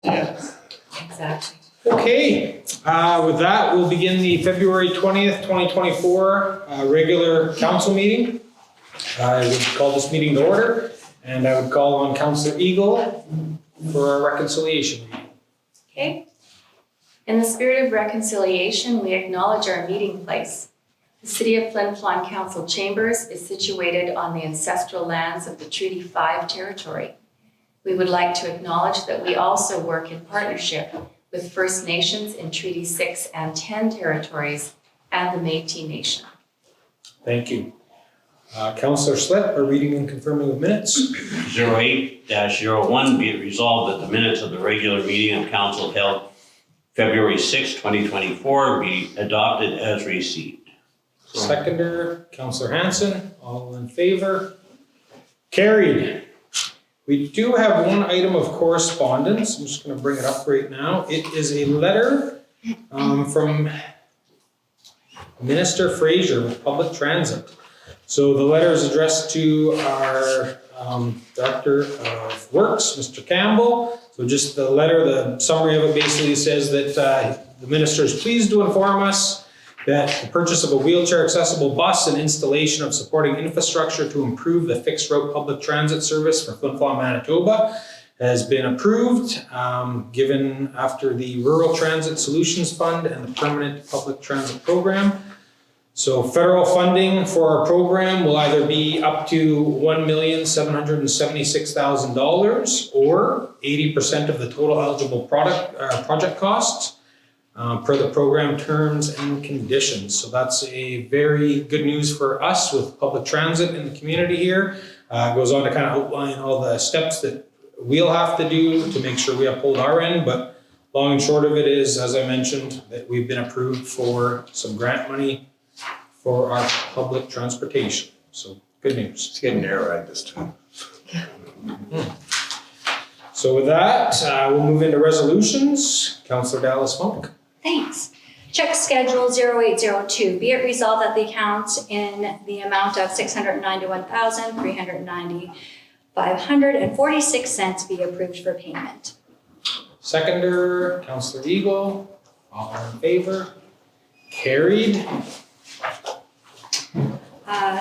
Yes. Exactly. Okay, with that, we'll begin the February 20th, 2024 regular council meeting. I would call this meeting to order, and I would call on Councillor Eagle for our reconciliation meeting. Okay. In the spirit of reconciliation, we acknowledge our meeting place. The City of Flin Flon Council Chambers is situated on the ancestral lands of the Treaty 5 territory. We would like to acknowledge that we also work in partnership with First Nations in Treaty 6 and 10 territories and the Métis Nation. Thank you. Councillor Slip, a reading and confirming of minutes. 08-01, be it resolved that the minutes of the regular meeting of council held February 6, 2024 be adopted as received. Seconder, Councillor Hanson, all in favor? Carried. We do have one item of correspondence. I'm just going to bring it up right now. It is a letter from Minister Fraser with Public Transit. So the letter is addressed to our Director of Works, Mr. Campbell. So just the letter, the summary of it basically says that the minister is pleased to inform us that the purchase of a wheelchair accessible bus and installation of supporting infrastructure to improve the fixed route public transit service for Flin Flon, Manitoba has been approved, given after the Rural Transit Solutions Fund and the Permanent Public Transit Program. So federal funding for our program will either be up to $1,776,000 or 80% of the total eligible project costs. Per the program terms and conditions. So that's a very good news for us with public transit in the community here. Goes on to kind of outline all the steps that we'll have to do to make sure we uphold our end, but long and short of it is, as I mentioned, that we've been approved for some grant money for our public transportation. So good news. It's getting narrow right this time. So with that, we'll move into resolutions. Councillor Dallas Funk. Thanks. Check schedule 0802. Be it resolved that the accounts in the amount of $691,390,546 be approved for payment. Seconder, Councillor Eagle. All in favor? Carried.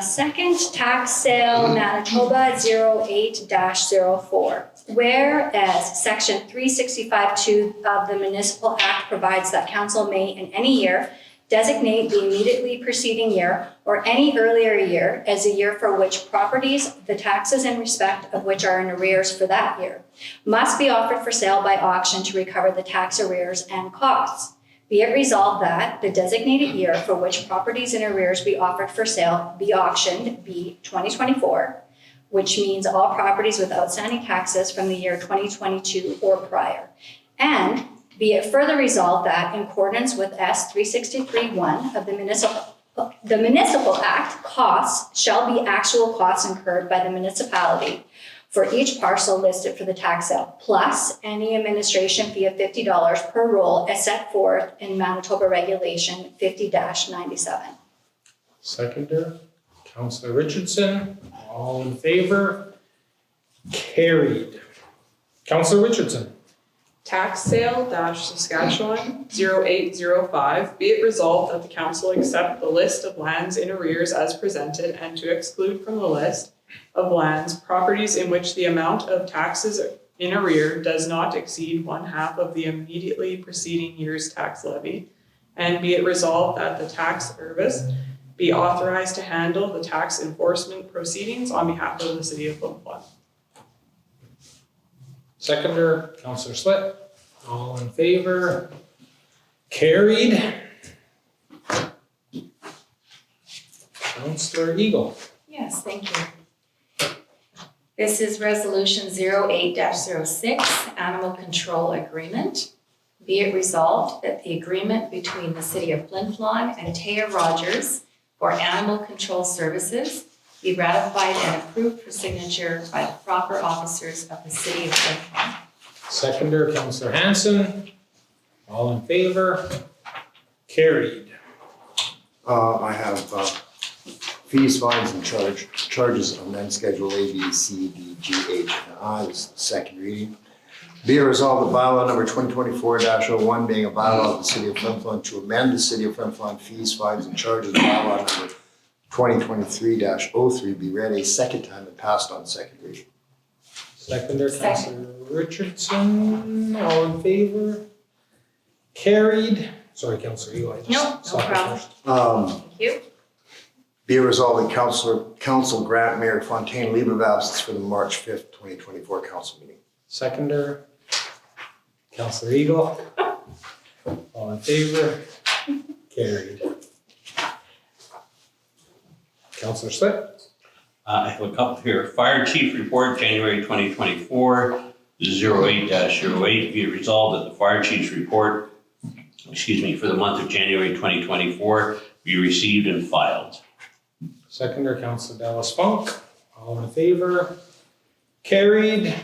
Second, tax sale Manitoba 08-04. Whereas Section 365(2) of the Municipal Act provides that council may in any year designate the immediately preceding year or any earlier year as a year for which properties, the taxes in respect of which are in arrears for that year, must be offered for sale by auction to recover the tax arrears and costs. Be it resolved that the designated year for which properties in arrears be offered for sale be auctioned be 2024, which means all properties with outstanding taxes from the year 2022 or prior. And be it further resolved that in accordance with S 363(1) of the Municipal Act, costs shall be actual costs incurred by the municipality for each parcel listed for the tax sale, plus any administration fee of $50 per roll as set forth in Manitoba Regulation 50-97. Seconder, Councillor Richardson, all in favor? Carried. Councillor Richardson. Tax sale Saskatchewan 0805. Be it resolved that the council accept the list of lands in arrears as presented and to exclude from the list of lands properties in which the amount of taxes in arrear does not exceed 1/2 of the immediately preceding year's tax levy. And be it resolved that the tax service be authorized to handle the tax enforcement proceedings on behalf of the City of Flin Flon. Seconder, Councillor Slip, all in favor? Carried. Councillor Eagle. Yes, thank you. This is Resolution 08-06, Animal Control Agreement. Be it resolved that the agreement between the City of Flin Flon and Taya Rogers for animal control services be ratified and approved for signature by the proper officers of the City of Flin Flon. Seconder, Councillor Hanson, all in favor? Carried. I have fees, fines, and charges amend Schedule A, B, C, D, G, H, and I. This is the second reading. Be it resolved that bylaw number 2024-01 being a bylaw of the city of Flin Flon to amend the city of Flin Flon fees, fines, and charges bylaw number 2023-03 be read a second time and passed on second reading. Seconder, Councillor Richardson, all in favor? Carried. Sorry, Councillor Eli. No problem. Um, Thank you. Be it resolved that council grant Mayor Fontaine leave of absence for the March 5th, 2024 council meeting. Seconder, Councillor Eagle. All in favor? Carried. Councillor Slip. I have a couple here. Fire Chief Report, January 2024, 08-08. Be it resolved that the Fire Chief's report, for the month of January 2024 be received and filed. Seconder, Councillor Dallas Funk. All in favor? Carried.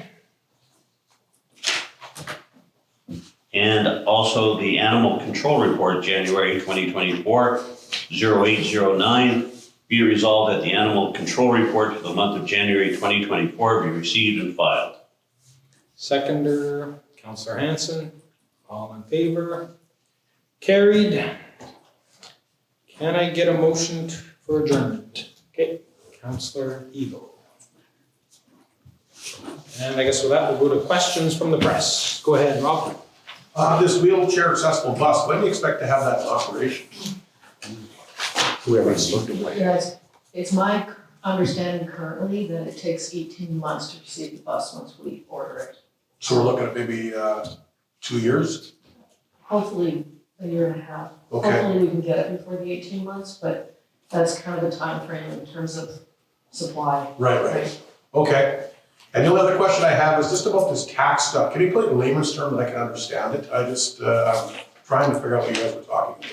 And also the Animal Control Report, January 2024, 08-09. Be it resolved that the Animal Control Report for the month of January 2024 be received and filed. Seconder, Councillor Hanson. All in favor? Carried. Can I get a motion for adjournment? Okay, Councillor Eagle. And I guess with that, we'll go to questions from the press. Go ahead, Rob. This wheelchair accessible bus, when do you expect to have that in operation? Whoever's looked away. Yes, it's my understanding currently that it takes 18 months to receive the bus once we order it. So we're looking at maybe 2 years? Hopefully a year and a half. Okay. Hopefully we can get it before the 18 months, but that's kind of the time frame in terms of supply. Right. Okay. And the only other question I have is just about this tax stuff. Can you put it in layman's terms that I can understand it? I'm trying to figure out what you guys were talking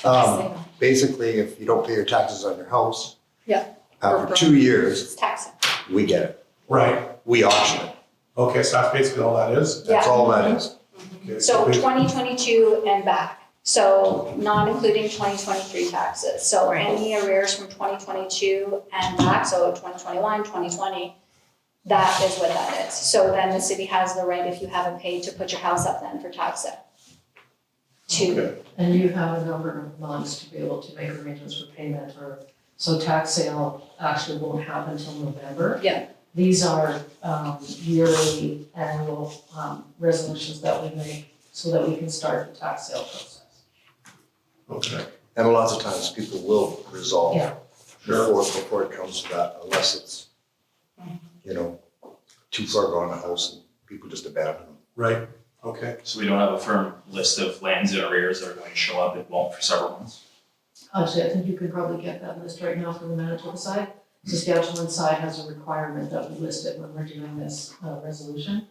about. Basically, if you don't pay your taxes on your house. Yeah. After 2 years, It's taxing. we get it. Right. We auction it. Okay, so that's basically all that is? That's Yeah. all that is. Okay, So basically- 2022 and back. So not including 2023 taxes. So Right. any arrears from 2022 and back, so 2021, 2020, that is what that is. So then the city has the right, if you haven't paid, to put your house up then for tax sale. Okay. And you have a number of months to be able to make arrangements for payment so tax sale actually won't happen until November. Yeah. These are yearly annual resolutions that we make so that we can start the tax sale process. Okay. And lots of times people will resolve Yeah. before it comes to that, unless it's, too far gone a house and people just abandon them. Right. Okay. So we don't have a firm list of lands in arrears that are going to show up, it won't for several months. Actually, I think you could probably get that list right now from the Manitoba side. Saskatchewan side has a requirement that we list it when we're doing this resolution.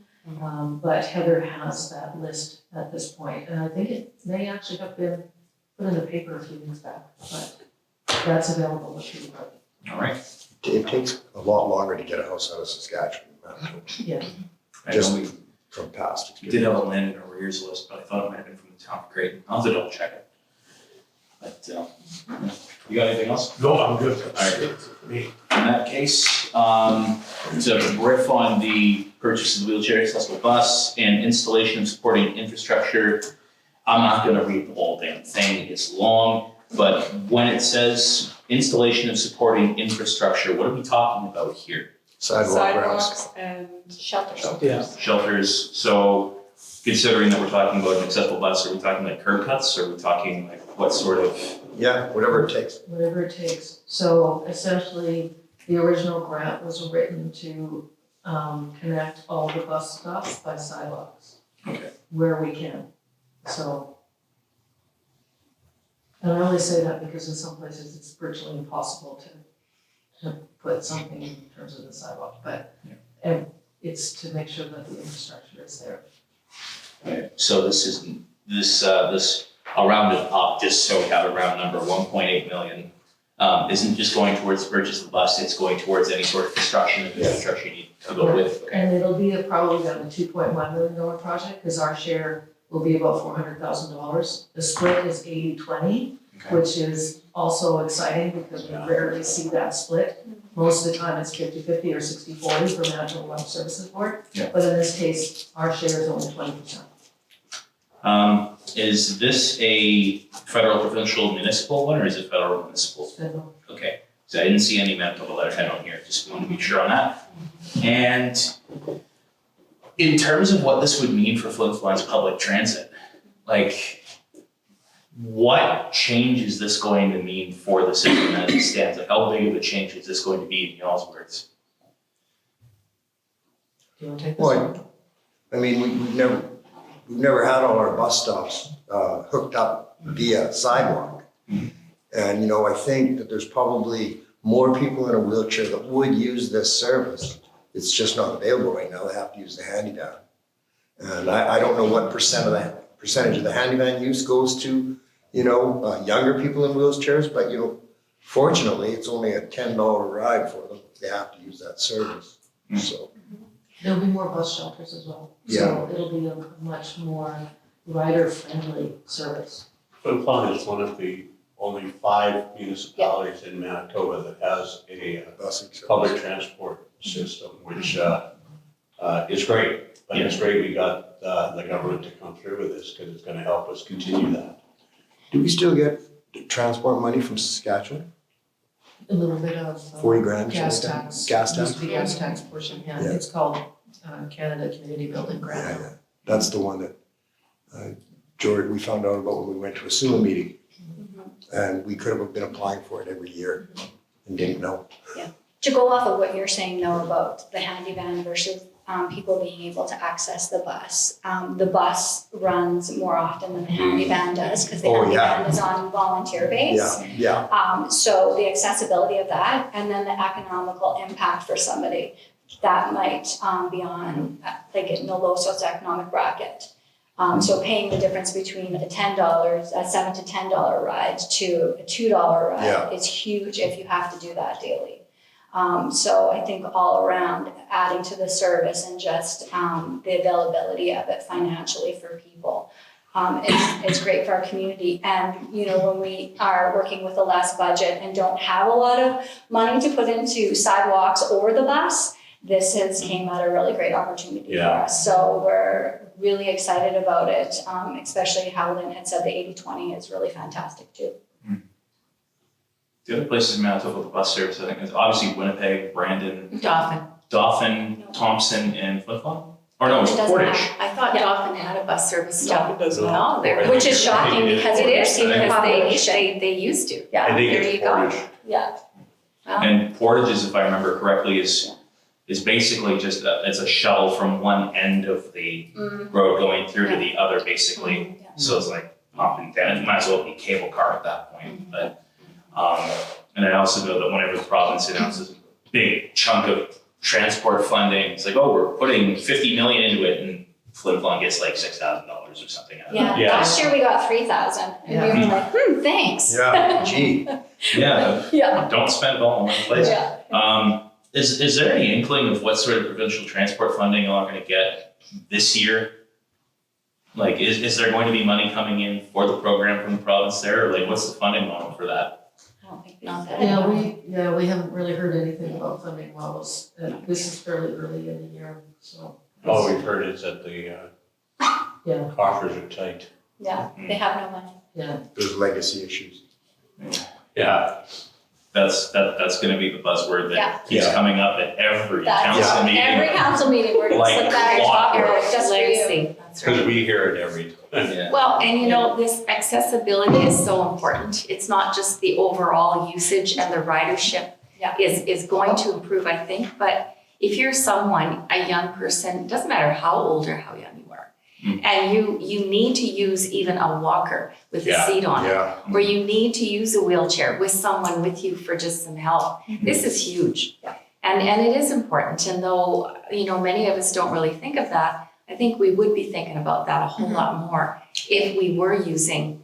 But Heather has that list at this point, and I think it may actually have been put in the paper a few weeks back, but that's available if you want. All right. It takes a lot longer to get a house out of Saskatchewan than Manitoba, Yeah, I just know we from past did have a land in arrears list, but I thought it might have been from the town of Creighton. I'll have to double check it. But, you got anything else? No, I'm good. All right. That's for me. In that case, to riff on the purchase of the wheelchair accessible bus and installation of supporting infrastructure, I'm not gonna read the whole damn thing, it's long, but when it says installation of supporting infrastructure, what are we talking about here? sidewalk ramps. Sidewalks and Shelters. Yeah. Shelters, so considering that we're talking about an accessible bus, are we talking like curb cuts, or are we talking like what sort of? Yeah, whatever it takes. whatever it takes. So essentially, the original grant was written to connect all the bus stops by sidewalks. Okay. Where we can, so. And I only say that because in some places it's virtually impossible to put something in terms of the sidewalk, but and it's to make sure that the infrastructure is there. Right, so this isn't, I'll round it up just so we have a round number, 1.8 million. Isn't just going towards the purchase of the bus, it's going towards any sort of construction and infrastructure you need to go with. Okay. And it'll be probably about a $2.1 million project, because our share will be about $400,000. The split is 80-20, Okay. which is also exciting because we rarely see that split. Most of the time it's 50/50 or 60/40 for Manitoba Water Services Board. Yeah. But in this case, our share is only 20%. Is this a federal, provincial, municipal one, or is it federal, municipal? Federal. Okay, so I didn't see any Manitoba letterhead on here, just want to be sure on that. And in terms of what this would mean for Flin Flon's public transit, like, what change is this going to mean for the system as it stands? Like, how big of a change is this going to be in y'all's words? Do you want to take this Well, one? I mean, we've never had all our bus stops hooked up via sidewalk. And, you know, I think that there's probably more people in a wheelchair that would use this service. It's just not available right now. They have to use the handyvan. And I don't know what percentage of the handyvan use goes to, you know, younger people in wheelchairs, but, you know, fortunately, it's only a $10 ride for them. They have to use that service, so. There'll be more bus shelters as well. So it'll be a much more rider-friendly service. Flin Flon is one of the only 5 municipalities in Manitoba that has a Busing service. public transport system, which is great. But it's great we got the government to come through with this, because it's gonna help us continue that. Do we still get transport money from Saskatchewan? A little bit of 40 grand? gas something like that? tax. Gas Used tax? to be gas tax portion, yeah. Yeah. It's called Canada Community Building Yeah, Grant. yeah. That's the one that George, we found out about when we went to a SULA meeting. And we could have been applying for it every year and didn't know. To go off of what you're saying though about the handyvan versus people being able to access the bus runs more often than the handyvan does, because the Oh, yeah. handyvan is on volunteer base. Yeah, So the accessibility of that, and then the economical impact for somebody that might be on, like in the low socioeconomic bracket. So paying the difference between a $7 to $10 ride to a $2 Yeah. ride is huge if you have to do that daily. So I think all around adding to the service and just the availability of it financially for people. It's great for our community. And, you know, when we are working with a less budget and don't have a lot of money to put into sidewalks or the bus, this has came at a really great opportunity for us. So we're really excited about it, especially how Lynn had said the 80/20 is really fantastic too. The other places in Manitoba with the bus service, I think, is obviously Winnipeg, Brandon, Dauphin, Thompson, and Flin Flon? Or no, it's It doesn't Portage. have- I thought Yeah. Dauphin had a bus service still. Dauphin does not. No, they're. Which is shocking because It we're is, seeing the because population. they used to. Yeah, I think there it's you go. Portage. yeah. Well, And Portages, if I remember correctly, is basically just it's a shuttle from one end of the road going through to the other, basically. Yeah. So it's like up and down. It might as well be cable car at that point. But and I also know that whenever the province announces a big chunk of transport funding, it's like, oh, we're putting 50 million into it, and Flin Flon gets like $6,000 or something out of it. Yeah, Yeah. last year we got 3,000 and we were like, thanks. yeah, gee. Yeah. Yeah, Don't spend it all in one place. yeah. Is there any inkling of what sort of provincial transport funding y'all are gonna get this year? Like, is there going to be money coming in for the program from the province there, or like, what's the funding model for that? I don't think Not said that it. We haven't really heard anything about funding levels. This is fairly early in the year, so. All we've heard is that the Yeah. coffers are tight. Yeah, they have no money. Yeah, There's legacy issues. Yeah, That's gonna be the buzzword Yeah. that keeps Yeah. coming up at every That's council meeting. every council meeting, we're gonna Like slip that in clockwork. here just for you. Legacy, that's right. because we hear it every time. Yeah. Well, and you know, this accessibility is so important. It's not just the overall usage and the ridership Yeah. is going to improve, I think, but if you're someone, a young person, doesn't matter how old or how young you are, and you need to use even a walker with a Yeah. seat on it, Yeah, or you need to use a wheelchair with someone with you for just some help, this is huge. Yeah. And it is important, and though, you know, many of us don't really think of that, I think we would be thinking about that a whole lot more if we were using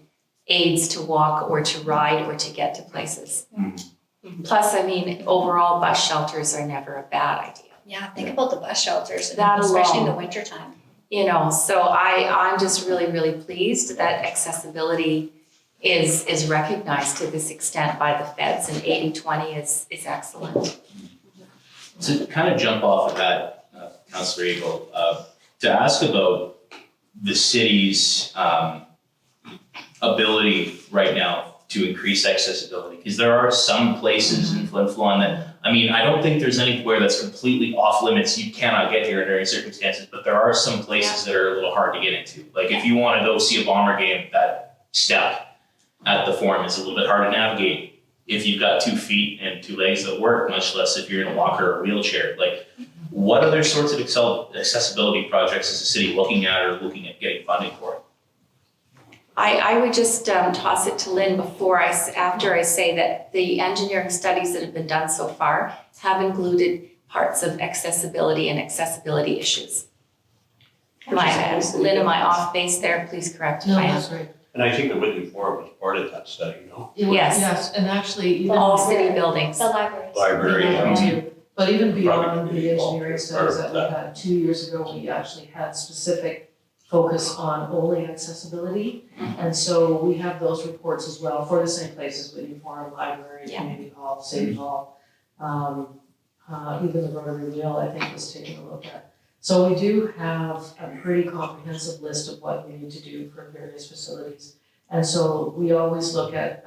aids to walk or to ride or to get to places. Plus, I mean, overall, bus shelters are never a bad idea. Yeah, think about the bus shelters, That especially in the alone. wintertime. You know, so I'm just really, really pleased that accessibility is recognized to this extent by the feds, and 80/20 is excellent. To kind of jump off of that, Councillor Eagle, to ask about the city's ability right now to increase accessibility, because there are some places in Flin Flon that, I mean, I don't think there's anywhere that's completely off limits. You cannot get here under any circumstances, but there are some places that are a little hard to get into. Like if you want to go see a Bomber game, that step at the Forum is a little bit hard to navigate if you've got 2 feet and 2 legs that work, much less if you're in a walker or a wheelchair. Like, what other sorts of accessibility projects is the city looking at or looking at getting funding for? I would just toss it to Lynn after I say that the engineering studies that have been done so far have included parts of accessibility and accessibility issues. Lynn, am I off base there? Please correct if No, I am. that's right. And I think the Whitney Forum was part of that study, no? It was- Yes. Yes, and actually, even. All city buildings. The libraries. Library, Yeah, yeah. too. But even beyond Probably the engineering part studies of that we had 2 years ago, we actually had specific focus on only accessibility. And so we have those reports as well for the same places, Whitney Forum, Library, Yeah. Community Hall, City Hall. Even the Rotary Wheel, I think, was taking a look at. So we do have a pretty comprehensive list of what we need to do for various facilities. And so we always look at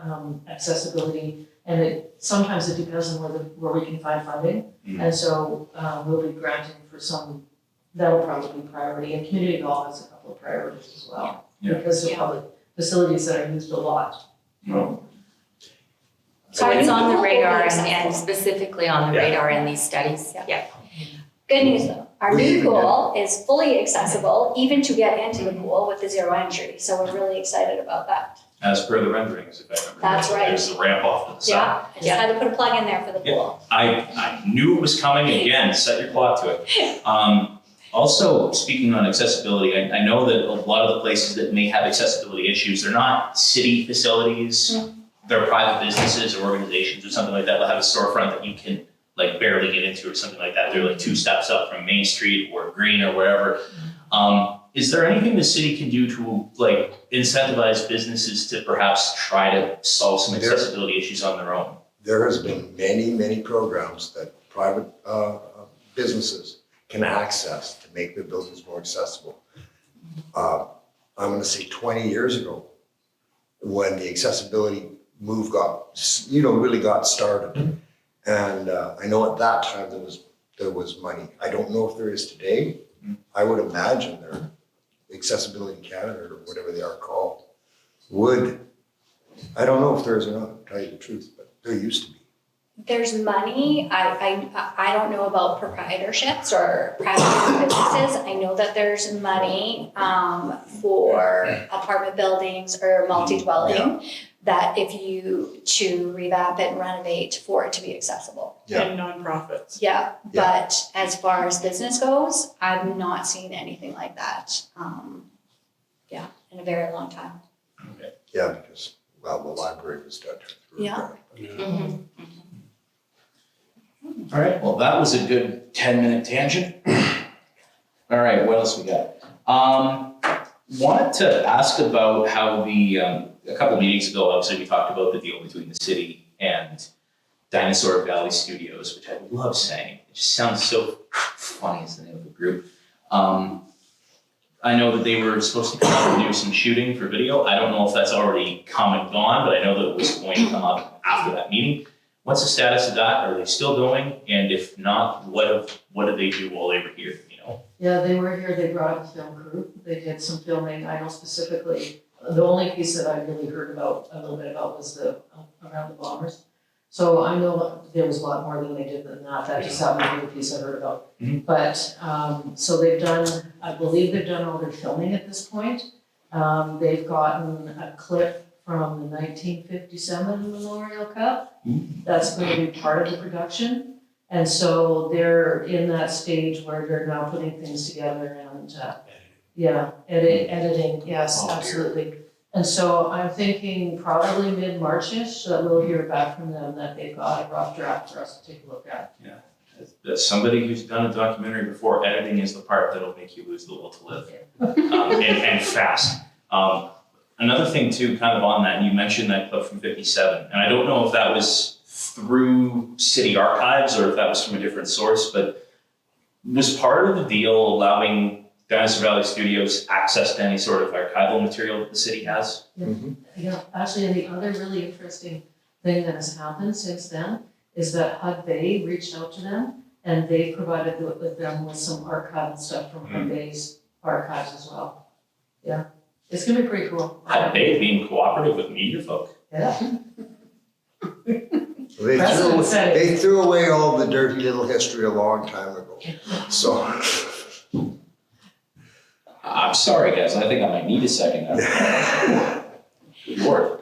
accessibility, and sometimes it depends on where we can find funding. And so we'll be granting for some, that'll probably be priority, and Community Hall has a couple of priorities as well. Yeah. Because they're public facilities that are used a lot. So it's on the Our new radar pool will be and accessible. specifically on the Yeah. radar in these studies. Yeah. Yeah. Good news though, our We new even pool is fully accessible, even to get into the pool with the zero entry, so we're really excited about that. As per the renderings, if I remember. That's right. There's the ramp off to the side. Yeah, I just had to put a plug in there for the pool. I knew it was coming. Again, set your clock to it. Also, speaking on accessibility, I know that a lot of the places that may have accessibility issues, they're not city facilities. They're private businesses or organizations or something like that that have a storefront that you can like barely get into or something like that. They're like 2 steps up from Main Street or Green or wherever. Is there anything the city can do to like incentivize businesses to perhaps try to solve some accessibility issues on their own? There has been many, many programs that private businesses can access to make their buildings more accessible. I'm gonna say 20 years ago, when the accessibility move really got started. And I know at that time there was money. I don't know if there is today. I would imagine there, Accessibility Canada or whatever they are called, I don't know if there is or not, to tell you the truth, but there used to be. There's money, I don't know about proprietorships or private businesses. I know that there's money for apartment buildings or multi-dwelling, that if you to revamp it and renovate for it to be accessible. Yeah. And nonprofits. Yeah, but as far as business goes, I've not seen anything like that, in a very long time. Yeah, because, well, the library was done through. Yeah. All right, well, that was a good 10-minute tangent. All right, what else we got? Wanted to ask about how a couple meetings ago, obviously, we talked about the deal between the city and Dinosaur Valley Studios, which I love saying. It just sounds so funny as the name of the group. I know that they were supposed to come up and do some shooting for video. I don't know if that's already come and gone, but I know that it was going to come up after that meeting. What's the status of that? Are they still going? And if not, what did they do while they were here, you know? Yeah, they were here, they brought up a film crew, they did some filming. I know specifically, the only piece that I really heard about, a little bit about, was around the bombers. So I know there was a lot more than they did than that, that just happened to be the piece I heard about. But, so I believe they've done all their filming at this point. They've gotten a clip from the 1957 Memorial Cup. That's going to be part of the production. And so they're in that stage where they're now putting things together and, editing, yes, absolutely. And so I'm thinking probably mid-March-ish that we'll hear back from them that they've got a rough draft for us to take a look at. As somebody who's done a documentary before, editing is the part that'll make you lose the will to live, and fast. another thing too, kind of on that, and you mentioned that clip from 57, and I don't know if that was through city archives or if that was from a different source, but was part of the deal allowing Dinosaur Valley Studios access to any sort of archival material that the city has? Yeah, actually, the other really interesting thing that has happened since then is that HUD Bay reached out to them and they provided them with some archival stuff from HUD Bay's archives as well. Yeah, it's gonna be pretty cool. Had they being cooperative with media folk? Yeah. They threw away all the dirty little history a long time ago, so. I'm sorry, guys, I think I might need a second. Good Lord.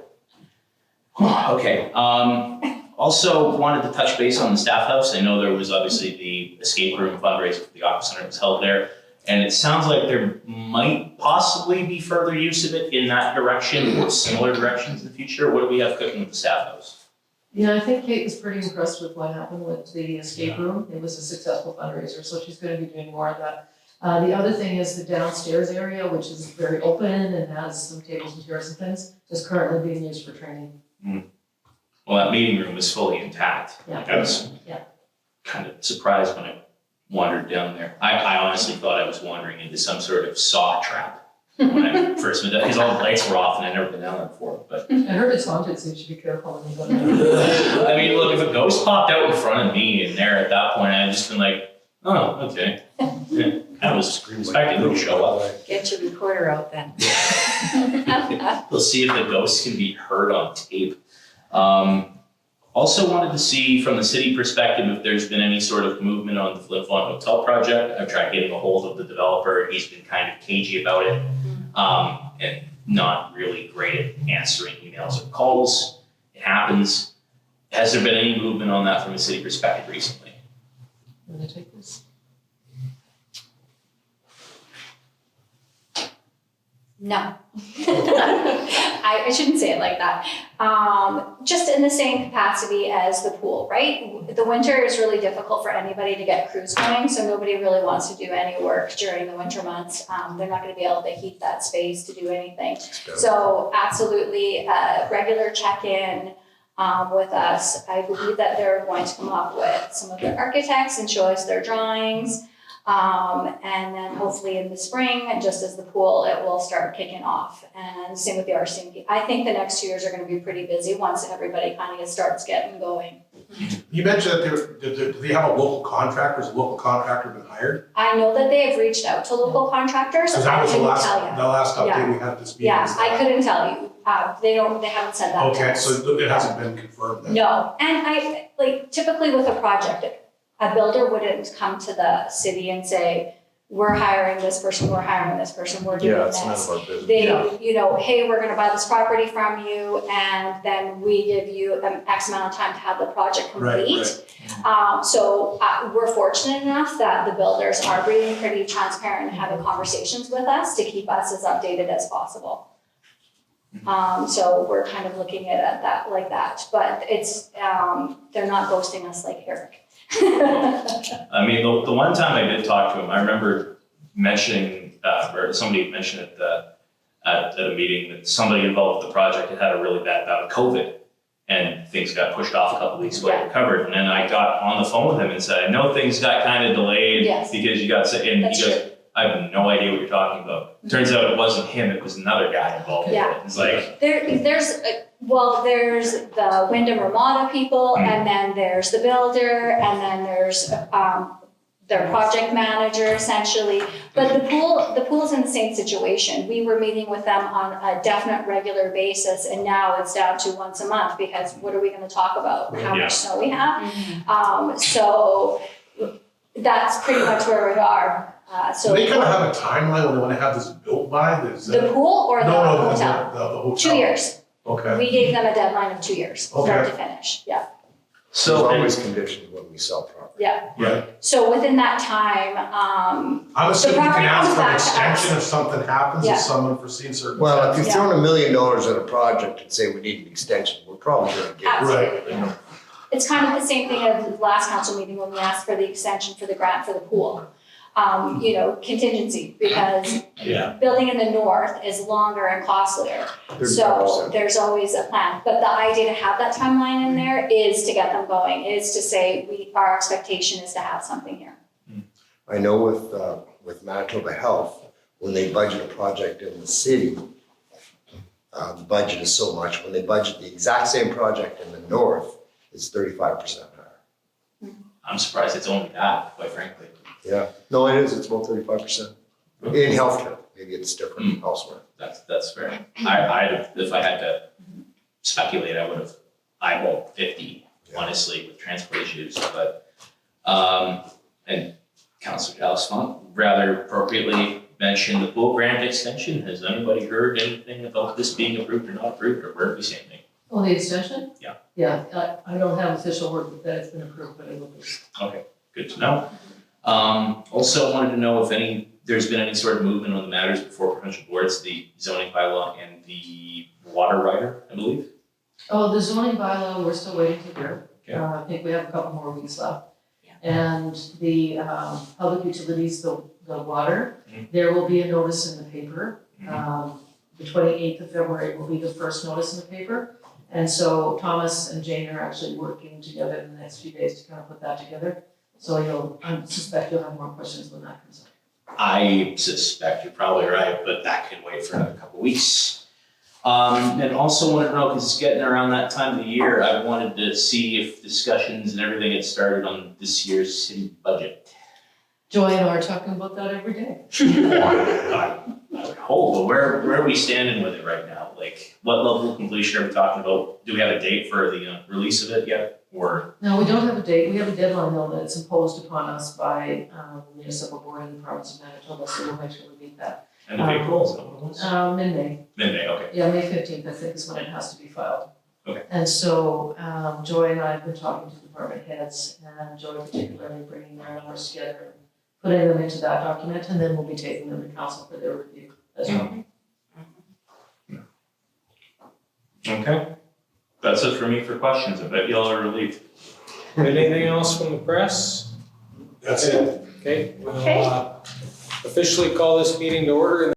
Okay, also wanted to touch base on the staff house. I know there was obviously the escape room fundraiser for the Aqua Center was held there. And it sounds like there might possibly be further use of it in that direction or similar directions in the future. What do we have cooking with the staff house? Yeah, I think Kate was pretty impressed with what happened with the escape room. It was a successful fundraiser, so she's gonna be doing more of that. The other thing is the downstairs area, which is very open and has some tables and chairs and things, is currently being used for training. Well, that meeting room is fully intact. Yeah. Like, I was kind of surprised when I wandered down there. I honestly thought I was wandering into some sort of saw trap when I first went down, because all the lights were off and I'd never been down there before, but. I heard it's haunted, so you should be careful when you go down. I mean, look, if a ghost popped out in front of me in there at that point, I'd just been like, oh, okay. Yeah, I was expecting them to show up. Get your recorder out then. We'll see if the ghosts can be heard on tape. Also wanted to see from the city perspective if there's been any sort of movement on the Flin Flon Hotel project. I've tried getting a hold of the developer. He's been kind of cagey about it, and not really great at answering emails or calls. It happens. Has there been any movement on that from a city perspective recently? I'm gonna take this. No. I shouldn't say it like that. Just in the same capacity as the pool, right? The winter is really difficult for anybody to get crews going, so nobody really wants to do any work during the winter months. They're not gonna be able to heat that space to do anything. So absolutely, regular check-in with us. I believe that they're going to come up with some of their architects and show us their drawings. And then hopefully in the spring, just as the pool, it will start kicking off. And same with the RCMP. I think the next 2 years are gonna be pretty busy once everybody kind of starts getting going. You mentioned that do they have a local contractor? Has a local contractor been hired? I know that they have reached out to local contractors. Because that was the couldn't last, tell you. the last update we had this meeting. Yeah, I couldn't tell you. They haven't said that to Okay, us. so it hasn't been confirmed then? No, and I, like, typically with a project, a builder wouldn't come to the city and say, we're hiring this person, we're hiring this person, we're doing this. Yeah, it's none of our business. They, you know, hey, we're gonna buy this property from you, and then we give you an X amount of time to have the project complete. So we're fortunate enough that the builders are being pretty transparent and having conversations with us to keep us as updated as possible. So we're kind of looking at that like that, but it's, they're not ghosting us like Eric. I mean, the one time I did talk to him, I remember mentioning, or somebody mentioned at a meeting that somebody involved with the project had a really bad bout of COVID and things got pushed off a couple weeks before they recovered. And then I got on the phone with him and said, I know things got kind of delayed because you got sick. And he goes, I have no idea what you're talking about. Turns out it wasn't him, it was another guy involved with it. It's like, there's the Wyndham Ramada people, and then there's the builder, and then there's their project manager essentially. But the pool's in the same situation. We were meeting with them on a definite regular basis, and now it's down to once a month because what are we gonna talk about? How much snow we have? So that's pretty much where we are. Do they kind of have a timeline when they want to have this built by? The pool or the hotel? The hotel. 2 years. Okay. We gave them a deadline of 2 years, start to finish, There's so, always conditions when we sell property. Right. So within that time, I'm assuming you can property ask comes for an back to extension us. if something happens, Yeah. if someone unforeseen circumstances. Well, if you've Yeah. thrown $1 million at a project and say we need an extension, we're probably gonna get it. absolutely. Right. It's kind of the same thing as the last council meeting when we asked for the extension for the grant for the pool. contingency, because Yeah. building in the north is longer and costlier. So 35%. there's always a plan, but the idea to have that timeline in there is to get them going, is to say, our expectation is to have something here. I know with Manitoba Health, when they budget a project in the city, the budget is so much. When they budget the exact same project in the north, it's 35% higher. I'm surprised it's only that, quite frankly. Yeah, no, it is, it's about 35%. In healthcare, maybe it's different elsewhere. That's fair. I'd if I had to speculate, I would have eyeballed 50, honestly, with transport issues, but, and Councilor Dallas-Font rather appropriately mentioned the pool grant extension. Has anybody heard anything about this being approved or not approved, or where do we stand? Oh, the extension? Yeah. Yeah, I don't have official word that it's been approved, but it will be. Okay, good to know. Also wanted to know if there's been any sort of movement on the matters before provincial boards, the zoning bylaw and the water rider, I believe. Oh, the zoning bylaw, we're still waiting to hear. Okay. I think we have a couple more weeks left. Yeah. And the public utilities, the water, Mhm. there will be a notice in the paper. Mhm. The 28th of February will be the first notice in the paper. And so Thomas and Jane are actually working together in the next few days to kind of put that together. So I suspect you'll have more questions when that comes up. I suspect you're probably right, but that can wait for another couple weeks. And also wanted to know, because it's getting around that time of the year, I wanted to see if discussions and everything had started on this year's city budget. Joy and I are talking about that every day. I would hope, but where are we standing with it right now? Like, what level of completion are we talking about? Do we have a date for the release of it yet, or? No, we don't have a date. We have a deadline though that's imposed upon us by the municipal board in the province of Manitoba, so we'll make sure we meet that. End of April, is that what it was? Mid-May. Mid-May, okay. Yeah, May 15th, I think, is when it has to be filed. Okay. And so Joy and I have been talking to department heads, and Joy particularly bringing their numbers together, putting them into that document, and then we'll be taking them to council for their review as well. Okay. That's it for me for questions. I bet y'all are relieved. Anything else from the press? That's it. Okay, we'll Okay. officially call this meeting to order.